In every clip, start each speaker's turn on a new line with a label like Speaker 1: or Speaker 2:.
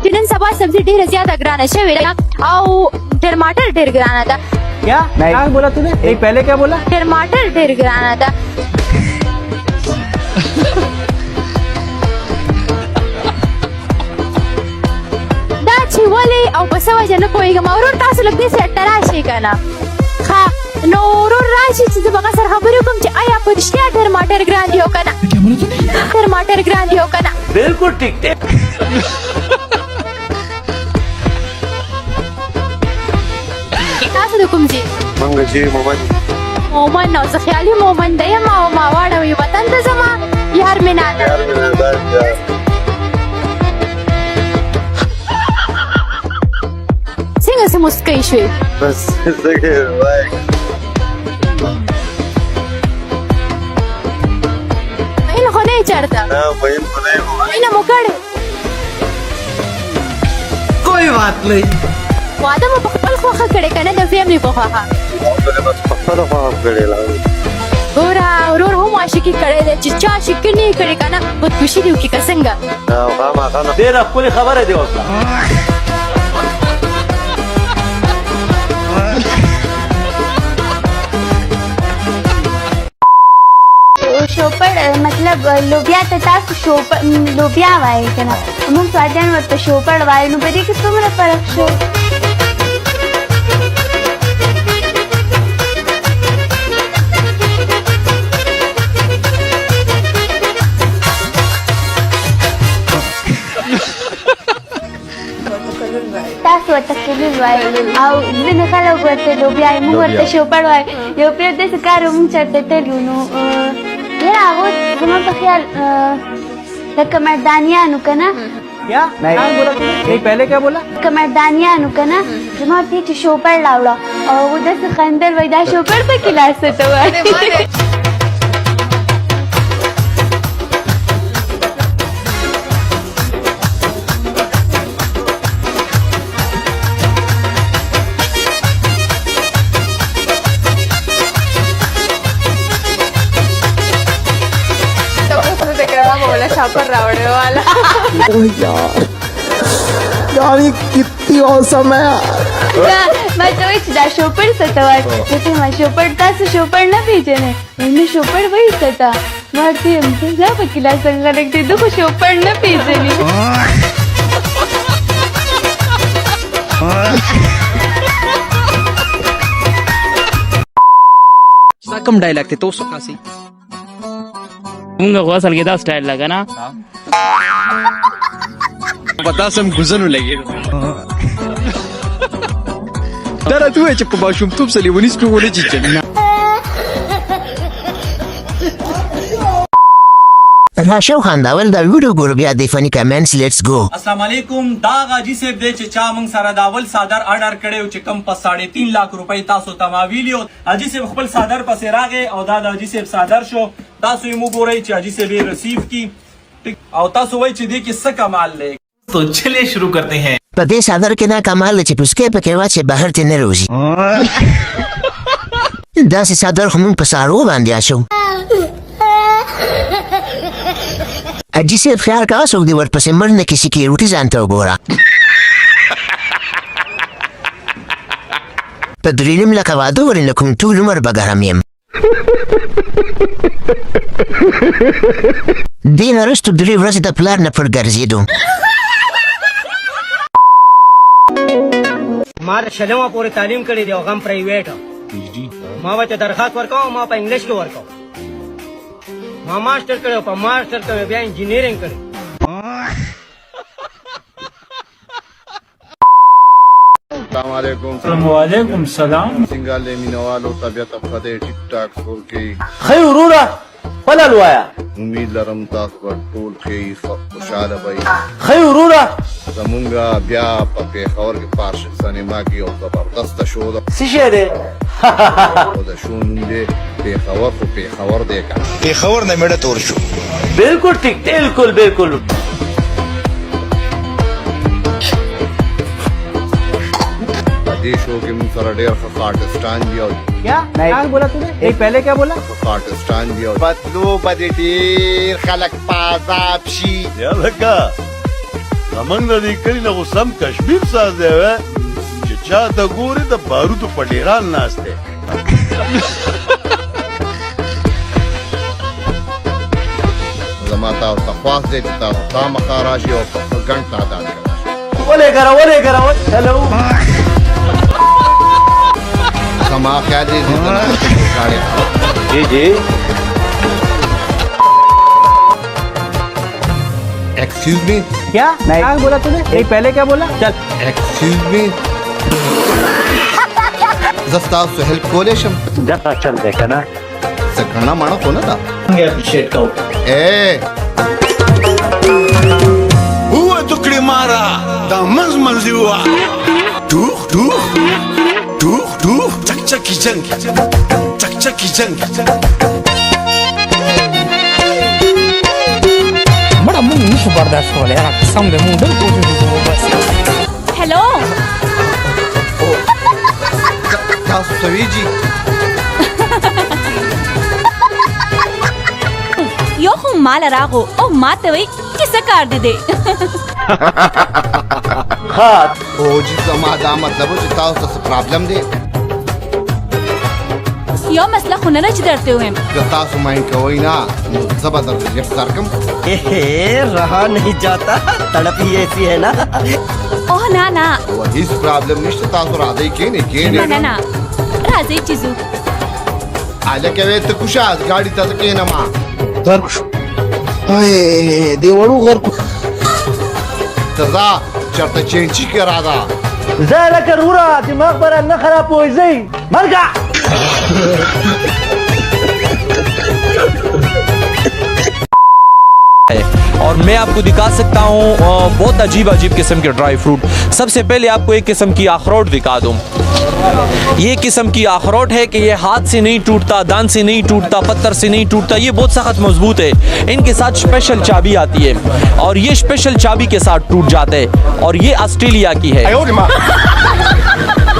Speaker 1: چې نن سبا سبزی ډیره زیاته ګرانه شوې ده او ټماټر ډیر ګرانه ده.
Speaker 2: क्या क्या बोला तूने? एक पहले क्या बोला?
Speaker 1: ټماټر ډیر ګرانه ده. دا چې ولې او په څه وجه نه پوهېږم. ورور تاسو لږ دې سایډ ته راشئ که نه؟ ښه نو ورور راشي چې زه به هغه سره خبرې وکړم چې آیا په رښتیا ټماټر ګران دي او که نه؟ ټماټر ګران دي او که نه؟
Speaker 3: बिल्कुल ठीक है.
Speaker 1: تاسو د کوم ځای؟
Speaker 4: منګه چې مومن
Speaker 1: مومن او زه خیالي مومن دی یم او ما واړوي وطن ته ځمه یار مې ناده.
Speaker 4: یار مې نادان ده.
Speaker 1: څنګه څه موسکی شوې؟
Speaker 4: بس څنګه وای
Speaker 1: مینه خو نه یې چېرته؟
Speaker 4: نه مین خو نه یم.
Speaker 1: مینه مو کړې؟
Speaker 2: कोई बात नहीं.
Speaker 1: واده مو په خپل خوښه کړې که نه د فیملي په خوښه؟
Speaker 4: خپله بس په خپله خواهم کړې لا.
Speaker 1: ګوره ورور هم عاشقي کړی دی چې چا عاشقي نه یې کړې که نه خودکشي دې وکړي که څنګه؟
Speaker 4: خامخا نه.
Speaker 3: ډېره ښکلې خبره دې وکړه.
Speaker 5: شوپړ مطلب لوبیا ته تاسو لوبیا وایي که نه؟ موږ سوادیان ورته شوپړ وایو. نو په دې کې څومره فرق شو؟ تاسو ورته کلول وایي او ځینې خلک ورته لوبیا وایي. موږ ورته شوپړ وایو. یو پرې داسې کار و موږ چېرته تللو نو یاره هغو زما په خیال لکه مردانیانو که نه؟
Speaker 2: क्या क्या बोला तूने? एक पहले क्या बोला?
Speaker 5: که مردانیانو که نه زما ورته چې شوپړ راوړه او هغوی داسې خندل وایي دا شوپړ پکې لاسته ته وایي.
Speaker 6: यार ये कितनी औसम है यार.
Speaker 5: ما ته وایي چې دا شوپړ څه ته وایي؟ ته ما شوپړ تاسو شوپړ نه پېژنئ؟ نه شوپړ وایي څه ته؟ ما ورته ویم ته ځه پکې لا څنګه خلک دي ده خو شوپړ نه پېژني.
Speaker 2: कम डायलॉग थे तो उसका सी.
Speaker 7: मूंगा को असल के 10 स्टाइल लगा ना
Speaker 6: बता सम गुजरनु लगे. Dar tu e ce pe bașum tu să le uniți pe ole cice.
Speaker 8: راشو خانداول دا ویډیو ګورو بیا د فنی کمنټس لیټس گو.
Speaker 9: السلام علیکم. دا غاجی صاحب دی چې چا موږ سره داول صادر آرډر کړو چې کم په 3.5 लाख روپۍ تاسو تماویلیو. حاجی صاحب خپل صادر پسې راغی او دا د حاجی صاحب صادر شو. تاسو یې مو ګورئ چې حاجی صاحب یې ریسیو کی او تاسو وایي چې دې کې څه کمال دی.
Speaker 3: तो चलिए शुरू करते हैं.
Speaker 8: په دې صادر کې نه کمال چې پوسکې پکې واچې بهر ته نه روزي. داسې صادر خو موږ په سارو باندې اچو. حاجي صاحب خیال کوه څوک دې ورپسې مړ نه کړي سکیورټي ځان ته وګوره. په درېیم لکه واده ورې نه کوم ټول عمر به ګرم یم. دې نه وروسته 3 ورځې د پلار نه پټ ګرځېدو.
Speaker 2: ما د شلمه پورې تعلیم کړی دی او غم پرایویټ. ما ورته درخواست ورکوم ما په انګلیش کې ورکوم. ما ماسټر کړی په ماسټر کې بیا انجینیرینګ کړی.
Speaker 4: السلام علیکم.
Speaker 9: وعلیکم السلام.
Speaker 4: څنګه له مینوالو طبیعت په دې ټیک ټاک سور کې
Speaker 3: خیر وروره خپله لوایا.
Speaker 4: امید لرم تاسو به ټول ښه خوشحاله وئ.
Speaker 3: خیر وروره
Speaker 4: زمونږ بیا په پېښور کې پارش سینما کې یو زبردسته شو ده.
Speaker 3: څه شی دی؟
Speaker 4: او د شو نوم دی پېښور خو پېښور دی که نه.
Speaker 6: पेखावर नाही मेळत तोर शो.
Speaker 3: बिल्कुल ठीक बिल्कुल बिल्कुल.
Speaker 4: دې شو کې موږ سره ډېر ښه آرټسټان دي او
Speaker 2: क्या क्या बोला तूने? एक पहले क्या बोला?
Speaker 4: ښه آرټسټان دي او بدلو به دې ډېر خلک په عذاب شي.
Speaker 3: یا لکه
Speaker 4: زمنګ د دې کلی نه سم کشمیر ساز دی چې چا ته ګوري د بارودو په ډیران ناست دی زما تاسو ته خواست دی چې تاسو خامخا راشئ او په خپل ګڼ تعداد کې راشئ.
Speaker 3: हेलो
Speaker 4: زما خیال دی چې زنانه ته
Speaker 3: जी जी
Speaker 4: एक्सक्यूज मी
Speaker 2: क्या क्या बोला तूने एक पहले क्या बोला चल
Speaker 4: एक्सक्यूज मी زستا سو هیلپ کولې شم
Speaker 3: जगह चल देखा ना
Speaker 4: څه غنا ماڼه کو نه دا
Speaker 2: اپریشیٹ کرو
Speaker 4: اے
Speaker 10: هو تکړه مارا دا منځ یوا ټوخ ټوخ ټوخ ټوخ چک چکی جنگ چک چکی جنگ
Speaker 7: बड़ा मुंह नहीं बर्दाश्त हो यार कसम दे मुंह डर को बस
Speaker 5: हेलो
Speaker 4: تاسو سويجي
Speaker 5: یو خو مال راغو او ماته وای کیسه کار دي دي
Speaker 3: خات
Speaker 4: او جی زما دا مطلب چې تاسو څه پرابلم دی
Speaker 5: یو مسله خو نه چې درته وایم
Speaker 4: که تاسو ماین کوئ نه نو زه به درته لفټ درکم
Speaker 2: रहा नहीं जाता तड़प ही ऐसी है ना
Speaker 5: اوه نه نه
Speaker 4: او هیڅ پرابلم نشته تاسو راځئ کینې
Speaker 5: نه
Speaker 4: کینې
Speaker 5: نه نه راځي چیزو
Speaker 4: الکه وې ته کوشاس ګاډي ته کینې ما
Speaker 6: اے دی وړو غر کو
Speaker 4: تزا چرته چینچی کې راځه
Speaker 3: زالك الرورا دماغ برا النخرة بويزي مرقع
Speaker 9: और मैं आपको दिखा सकता हूँ बहुत अजीब अजीब किस्म के ड्राई फ्रूट। सबसे पहले आपको एक किस्म की अखरोट दिखा दूँ। ये किस्म की अखरोट है कि ये हाथ से नहीं टूटता, दांत से नहीं टूटता, पत्थर से नहीं टूटता, ये बहुत सख्त मजबूत है। इनके साथ स्पेशल चाबी आती है और ये स्पेशल चाबी के साथ टूट जाता है और ये ऑस्ट्रेलिया की है।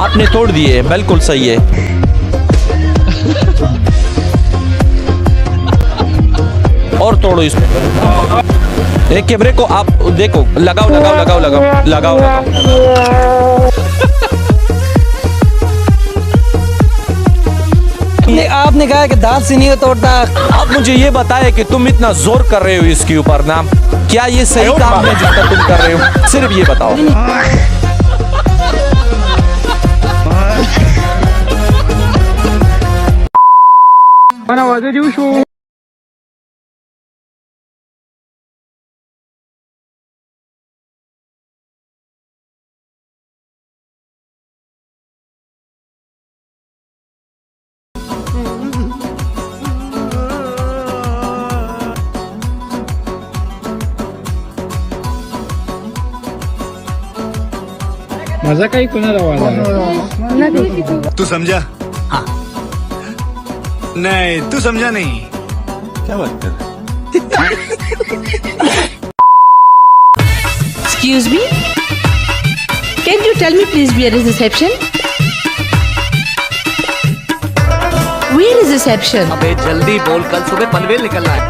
Speaker 9: आपने तोड़ दिए, बिल्कुल सही है। और तोड़ो इसमें एक कैमरे को आप देखो, लगाओ लगाओ लगाओ लगाओ लगाओ लगाओ।
Speaker 7: आपने कहा कि दांत से नहीं तोड़ता।
Speaker 9: आप मुझे ये बताएं कि तुम इतना जोर कर रहे हो इसके ऊपर ना, क्या ये सही काम है जिसका तुम कर रहे हो? सिर्फ ये बताओ।
Speaker 6: मजा काही कोणाला वाला
Speaker 10: तू समझा? हाँ नहीं तू समझा नहीं। क्या बात कर
Speaker 11: Excuse me? Can you tell me please where is reception? Where is reception?
Speaker 7: अबे जल्दी बोल, कल सुबह पनवेल निकलना है।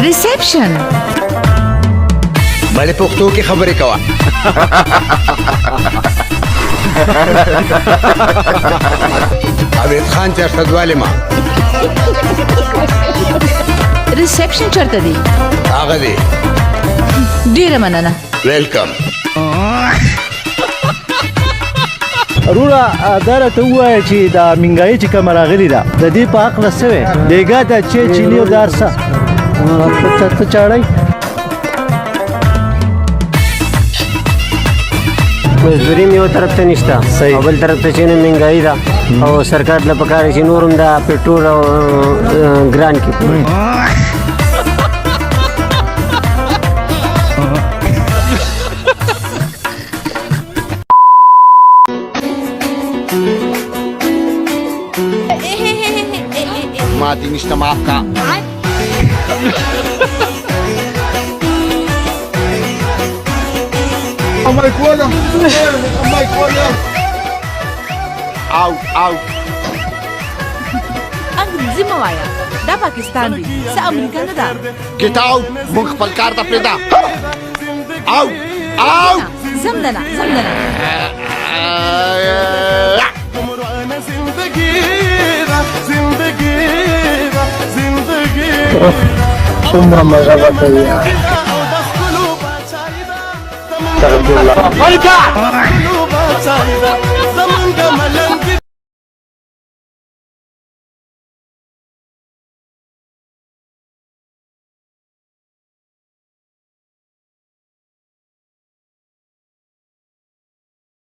Speaker 11: Reception?
Speaker 10: बड़े पुख्तों की खबरें कवा। अबेद खान चरसद वाले माँ
Speaker 11: Reception चढ़ता दी।
Speaker 10: आगा दे
Speaker 11: डेरा मनाना।
Speaker 10: वेलकम।
Speaker 3: رورا دره ته وایي چې دا منګای چې کوم راغلی ده د دې په حق لسوي دیګه د چینی او دارسه ته چاړای
Speaker 2: मजदूरी में वो तरफ से निष्ठा सही और बल तरफ से चीन महंगाई था और सरकार ला पकार ची नूर उंदा पेट्रोल और ग्रान की
Speaker 4: माती निष्ठा माफ का आउट आउट
Speaker 11: अंग्रेजी में वाया दा पाकिस्तान भी सा अमेरिका ना दा
Speaker 4: गेट आउट मुख पलकार ता पेदा
Speaker 10: आओ आओ
Speaker 11: زمدنا زمدنا
Speaker 3: عمره ما غلط يا استغفر الله